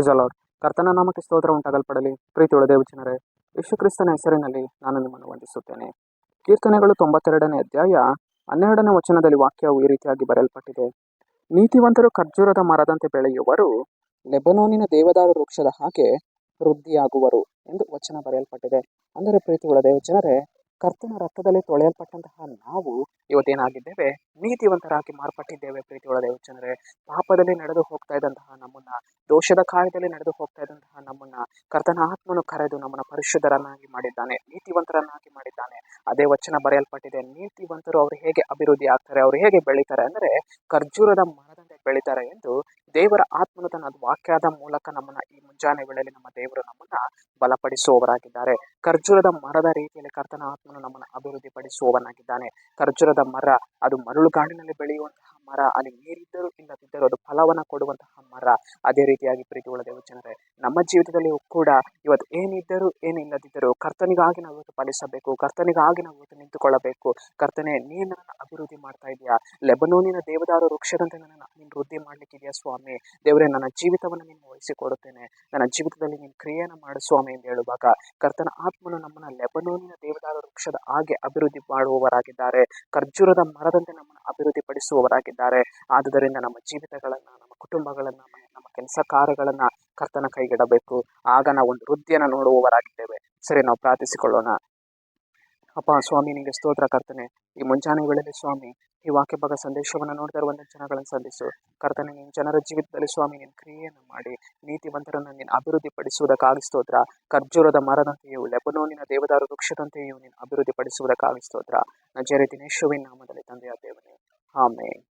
Praise the lord. ಕರ್ತನ ನಾಮಕ್ಕೆ ಸ್ತೋತ್ರ ಉಂಟಾಗಲ್ಪಡಲಿ. ಪ್ರೀತಿಯುಳ್ಳ ದೇವಜನರೇ, ಯೇಸು ಕ್ರಿಸ್ತನ ಹೆಸರಿನಲ್ಲಿ ನಾನು ನಿಮ್ಮನ್ನು ವಂದಿಸುತ್ತೇನೆ. ಕೀರ್ತನೆಗಳು 92ನೇ ಅಧ್ಯಾಯ 12ನೇ ವಚನದಲ್ಲಿ ವಾಕ್ಯವು ಈ ರೀತಿಯಾಗಿ ಬರೆಯಲ್ಪಟ್ಟಿದೆ. ನೀತಿವಂತರು ಖರ್ಜೂರದ ಮರದಂತೆ ಬೆಳೆಯುವರು, ಲೆಬನೋನಿನ ದೇವದಾರು ವೃಕ್ಷದ ಹಾಗೆ ವೃದ್ಧಿಯಾಗುವರು ಎಂದು ವಚನ ಬರೆಯಲ್ಪಟ್ಟಿದೆ. ಅಂದರೆ ಪ್ರೀತಿಯುಳ್ಳ ದೇವಜನರೇ, ಕರ್ತನ ರಕ್ತದಲ್ಲಿ ತೊಳೆಯಲ್ಪಟ್ಟಂತಹ ನಾವು ಇವತ್ತೇನಾಗಿದ್ದೇವೆ? ನೀತಿವಂತರಾಗಿ ಮಾರ್ಪಟ್ಟಿದ್ದೇವೆ. ಪ್ರೀತಿಯುಳ್ಳ ದೇವಜನರೇ, ಪಾಪದಲ್ಲಿ ನಡೆದು ಹೋಗ್ತಾ ಇದ್ದಂತಹ ನಮ್ಮನ್ನ, ದೋಷದ ಕಾರ್ಯದಲ್ಲಿ ನಡೆದು ಹೋಗ್ತಾ ಇದ್ದಂತಹ ನಮ್ಮನ್ನ ಕರ್ತನ ಆತ್ಮನು ಕರೆದು ನಮ್ಮನ್ನ ಪರಿಶುದ್ಧರನ್ನಾಗಿ ಮಾಡಿದ್ದಾನೆ, ನೀತಿವಂತರನ್ನಾಗಿ ಮಾಡಿದ್ದಾನೆ. ಅದೇ ವಚನ ಬರೆಯಲ್ಪಟ್ಟಿದೆ. ನೀತಿವಂತರು ಅವರು ಹೇಗೆ ಅಭಿವೃದ್ಧಿ ಆಗ್ತಾರೆ, ಅವರು ಹೇಗೆ ಬೆಳೀತಾರೆ ಅಂದರೆ ಖರ್ಜೂರದ ಮರದಂತೆ ಬೆಳೀತಾರೆ ಎಂದು ದೇವರ ಆತ್ಮನು ತನ್ನ ವಾಕ್ಯದ ಮೂಲಕ ನಮ್ಮನ್ನ ಈ ಮುಂಜಾನೆ ವೇಳೆಯಲ್ಲಿ ನಮ್ಮ ದೇವರು ನಮ್ಮನ್ನ ಬಲಪಡಿಸುವವರಾಗಿದ್ದಾರೆ. ಖರ್ಜೂರದ ಮರದ ರೀತಿಯಲ್ಲಿ ಕರ್ತನ ಆತ್ಮನು ನಮ್ಮನ್ನು ಅಭಿವೃದ್ಧಿ ಪಡಿಸುವವನಾಗಿದ್ದಾನೆ. ಖರ್ಜೂರದ ಮರ ಅದು ಮರಳುಗಾಡಿನಲ್ಲಿ ಬೆಳೆಯುವಂತಹ ಮರ, ಅಲ್ಲಿ ನೀರಿದ್ದರೂ ಇಲ್ಲದಿದ್ದರೂ ಅದು ಫಲವನ್ನ ಕೊಡುವಂತಹ ಮರ. ಅದೇ ರೀತಿಯಾಗಿ ಪ್ರೀತಿಯುಳ್ಳ ದೇವಜನರೇ, ನಮ್ಮ ಜೀವಿತದಲ್ಲಿಯೂ ಕೂಡ ಇವತ್ತು ಏನಿದ್ದರೂ ಏನಿಲ್ಲದಿದ್ದರೂ ಕರ್ತನಿಗಾಗಿ ನಾವು ಇವತ್ತು ಫಲಿಸಬೇಕು, ಕರ್ತನಿಗಾಗಿ ನಾವು ಇವತ್ತು ನಿಂತುಕೊಳ್ಳಬೇಕು. ಕರ್ತನೆ, ನೀನು ನನ್ನ ಅಭಿವೃದ್ಧಿ ಮಾಡ್ತಾ ಇದೆಯಾ? ಲೆಬನೋನಿನ ದೇವದಾರು ವೃಕ್ಷದಂತೆ ನೀನು ವೃದ್ಧಿ ಮಾಡ್ಲಿಕ್ಕಿದೆಯಾ ಸ್ವಾಮಿ? ದೇವರೇ, ನನ್ನ ಜೀವಿತವನ್ನು ನೀನು ವಹಿಸಿಕೊಡುತ್ತೇನೆ, ನನ್ನ ಜೀವಿತದಲ್ಲಿ ನೀನು ಕ್ರಿಯೆಯನ್ನು ಮಾಡು ಸ್ವಾಮಿ ಎಂದು ಹೇಳುವಾಗ ಕರ್ತನ ಆತ್ಮನು ನಮ್ಮನ್ನ ಲೆಬನೋನಿನ ದೇವದಾರು ವೃಕ್ಷದ ಹಾಗೆ ಅಭಿವೃದ್ಧಿ ಮಾಡುವವರಾಗಿದ್ದಾರೆ. ಖರ್ಜೂರದ ಮರದಂತೆ ನಮ್ಮನ್ನು ಅಭಿವೃದ್ಧಿ ಪಡಿಸುವವರಾಗಿದ್ದಾರೆ. ಆದುದರಿಂದ ನಮ್ಮ ಜೀವಿತಗಳನ್ನ, ನಮ್ಮ ಕುಟುಂಬಗಳನ್ನ, ನಮ್ಮ ಕೆಲಸ ಕಾರ್ಯಗಳನ್ನ ಕರ್ತನ ಕೈಗಿಡಬೇಕು. ಆಗ ನಾವು ಒಂದು ವೃದ್ಧಿಯನ್ನು ನೋಡುವವರಾಗಿದ್ದೇವೆ. ಸರಿ, ನಾವು ಪ್ರಾರ್ಥಿಸಿಕೊಳ್ಳೋಣ. ಅಪ್ಪ ಸ್ವಾಮಿ, ನಿಮಗೆ ಸ್ತೋತ್ರ ಕರ್ತನೆ. ಈ ಮುಂಜಾನೆ ವೇಳೆಯಲ್ಲಿ ಸ್ವಾಮಿ, ಈ ವಾಕ್ಯ ಭಾಗ ಸಂದೇಶವನ್ನು ನೋಡ್ತಾ ಇರುವಂಥ ಜನಗಳನ್ನು ಸಂಧಿಸು ಕರ್ತನೆ. ನೀನು ಜನರ ಜೀವಿತದಲ್ಲಿ ಸ್ವಾಮಿ ನೀನು ಕ್ರಿಯೆಯನ್ನು ಮಾಡಿ ನೀತಿವಂತರನ್ನು ನೀನು ಅಭಿವೃದ್ಧಿ ಪಡಿಸುವುದಕ್ಕಾಗಿ ಸ್ತೋತ್ರ. ಖರ್ಜೂರದ ಮರದಂತೆಯೂ ಲೆಬನೋನಿನ ದೇವದಾರು ವೃಕ್ಷದಂತೆಯೂ ನೀನು ಅಭಿವೃದ್ಧಿ ಪಡಿಸುವುದಕ್ಕಾಗಿ ಸ್ತೋತ್ರ. ನಜರೇತಿನ ಯೇಸುವಿನ ನಾಮದಲ್ಲಿ ತಂದೆಯ ದೇವರೇ, ಆಮೆನ್.